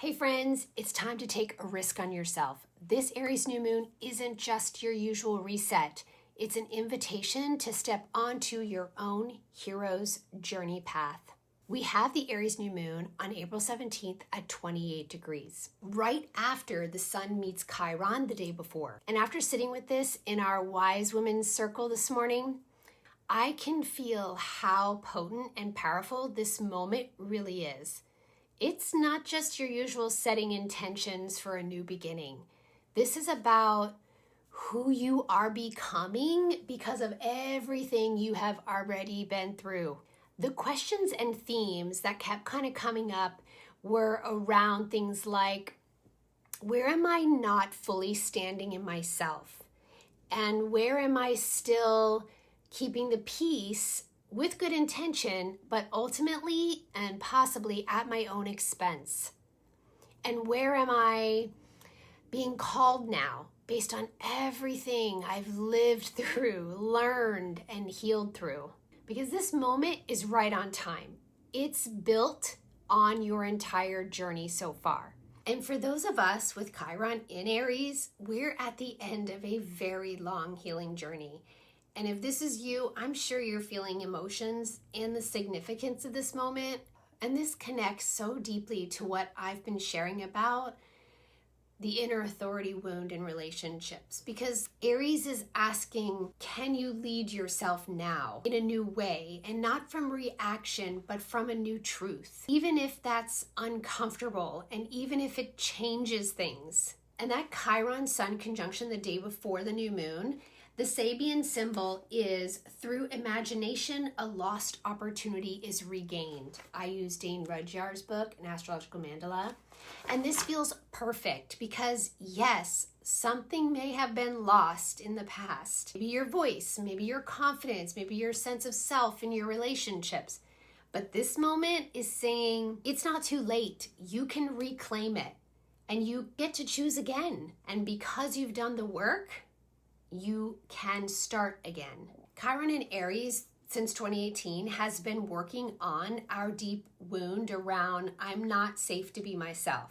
Hey friends, it's time to take a risk on yourself. This Aries New Moon isn't just your usual reset. It's an invitation to step onto your own hero's journey path. We have the Aries New Moon on April 17th at 28 degrees, right after the sun meets Chiron the day before. And after sitting with this in our Wise Women's Circle this morning, I can feel how potent and powerful this moment really is. It's not just your usual setting intentions for a new beginning. This is about who you are becoming because of everything you have already been through. The questions and themes that kept kind of coming up were around things like, where am I not fully standing in myself? And where am I still keeping the peace with good intention, but ultimately and possibly at my own expense? And where am I being called now based on everything I've lived through, learned, and healed through? Because this moment is right on time. It's built on your entire journey so far. And for those of us with Chiron in Aries, we're at the end of a very long healing journey. And if this is you, I'm sure you're feeling emotions and the significance of this moment. And this connects so deeply to what I've been sharing about the inner authority wound in relationships. Because Aries is asking, can you lead yourself now in a new way? And not from reaction, but from a new truth. Even if that's uncomfortable and even if it changes things. And that Chiron Sun conjunction the day before the new moon, the Sabian symbol is, through imagination, a lost opportunity is regained. I use Dane Rudyard's book, An Astrological Mandala. And this feels perfect because, yes, something may have been lost in the past. Maybe your voice, maybe your confidence, maybe your sense of self in your relationships. But this moment is saying, it's not too late. You can reclaim it and you get to choose again. And because you've done the work, you can start again. Chiron in Aries since 2018 has been working on our deep wound around I'm not safe to be myself.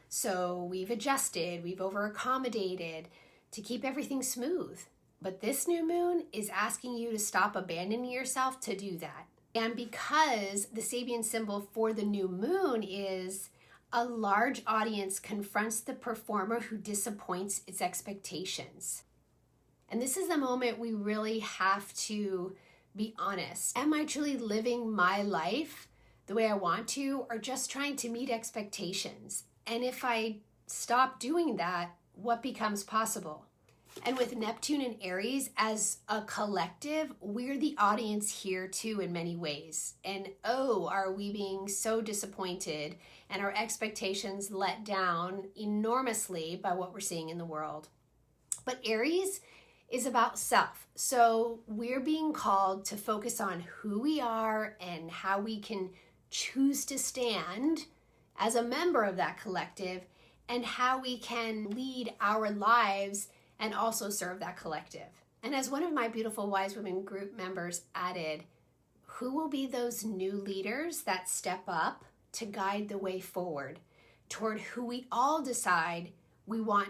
So we've adjusted, we've over accommodated to keep everything smooth. But this new moon is asking you to stop abandoning yourself to do that. And because the Sabian symbol for the new moon is a large audience confronts the performer who disappoints its expectations. And this is the moment we really have to be honest. Am I truly living my life the way I want to, or just trying to meet expectations? And if I stop doing that, what becomes possible? And with Neptune and Aries as a collective, we're the audience here too in many ways. And oh, are we being so disappointed and our expectations let down enormously by what we're seeing in the world. But Aries is about self. So we're being called to focus on who we are and how we can choose to stand as a member of that collective and how we can lead our lives and also serve that collective. And as one of my beautiful Wise Women group members added, who will be those new leaders that step up to guide the way forward toward who we all decide we want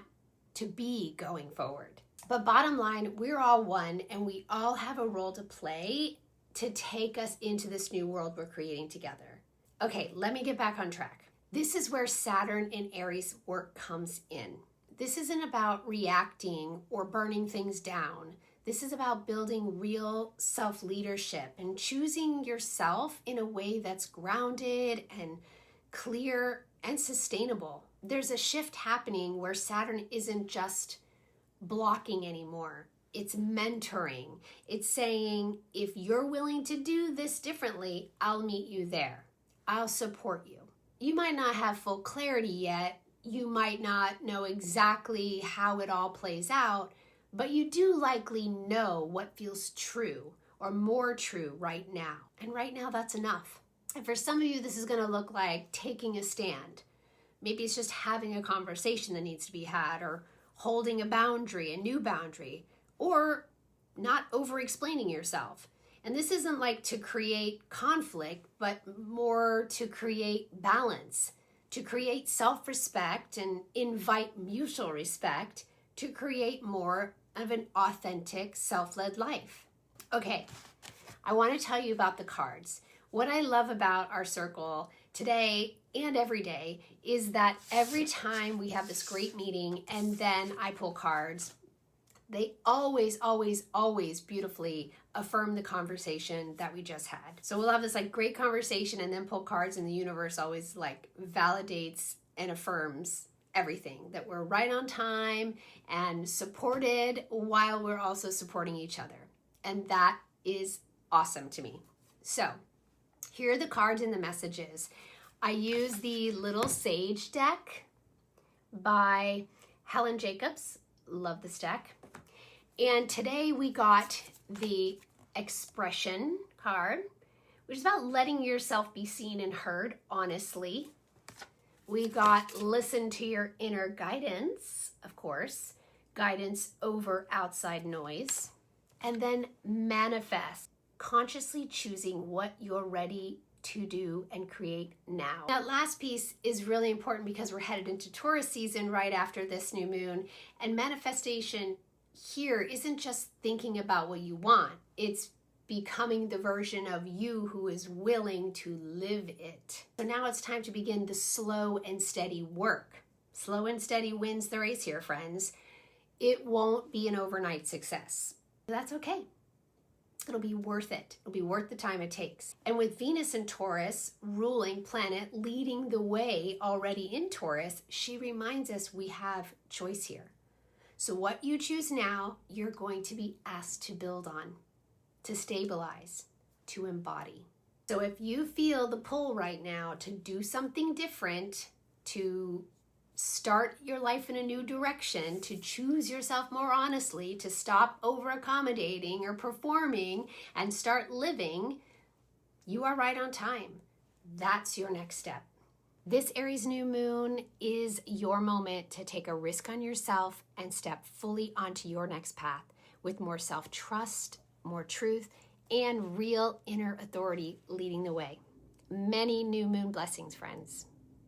to be going forward? But bottom line, we're all one and we all have a role to play to take us into this new world we're creating together. Okay, let me get back on track. This is where Saturn in Aries work comes in. This isn't about reacting or burning things down. This is about building real self-leadership and choosing yourself in a way that's grounded and clear and sustainable. There's a shift happening where Saturn isn't just blocking anymore. It's mentoring. It's saying, if you're willing to do this differently, I'll meet you there. I'll support you. You might not have full clarity yet. You might not know exactly how it all plays out, but you do likely know what feels true or more true right now. And right now, that's enough. And for some of you, this is going to look like taking a stand. Maybe it's just having a conversation that needs to be had, or holding a boundary, a new boundary, or not over-explaining yourself. And this isn't like to create conflict, but more to create balance, to create self-respect and invite mutual respect to create more of an authentic, self-led life. Okay, I want to tell you about the cards. What I love about our circle today and every day is that every time we have this great meeting and then I pull cards, they always, always, always beautifully affirm the conversation that we just had. So we'll have this like great conversation and then pull cards, and the universe always like validates and affirms everything, that we're right on time and supported while we're also supporting each other. And that is awesome to me. So here are the cards and the messages. I use the Little Sage deck by Helen Jacobs. Love this deck. And today we got the Expression card, which is about letting yourself be seen and heard honestly. We got Listen to Your Inner Guidance, of course, guidance over outside noise. And then Manifest, consciously choosing what you're ready to do and create now. That last piece is really important because we're headed into Taurus season right after this new moon, and manifestation here isn't just thinking about what you want, it's becoming the version of you who is willing to live it. So now it's time to begin the slow and steady work. Slow and steady wins the race here, friends. It won't be an overnight success. That's okay. It'll be worth it. It'll be worth the time it takes. And with Venus in Taurus, ruling planet, leading the way already in Taurus, she reminds us we have choice here. So what you choose now, you're going to be asked to build on, to stabilize, to embody. So if you feel the pull right now to do something different, to start your life in a new direction, to choose yourself more honestly, to stop over accommodating or performing and start living, you are right on time. That's your next step. This Aries new moon is your moment to take a risk on yourself and step fully onto your next path with more self-trust, more truth, and real inner authority leading the way. Many new moon blessings, friends.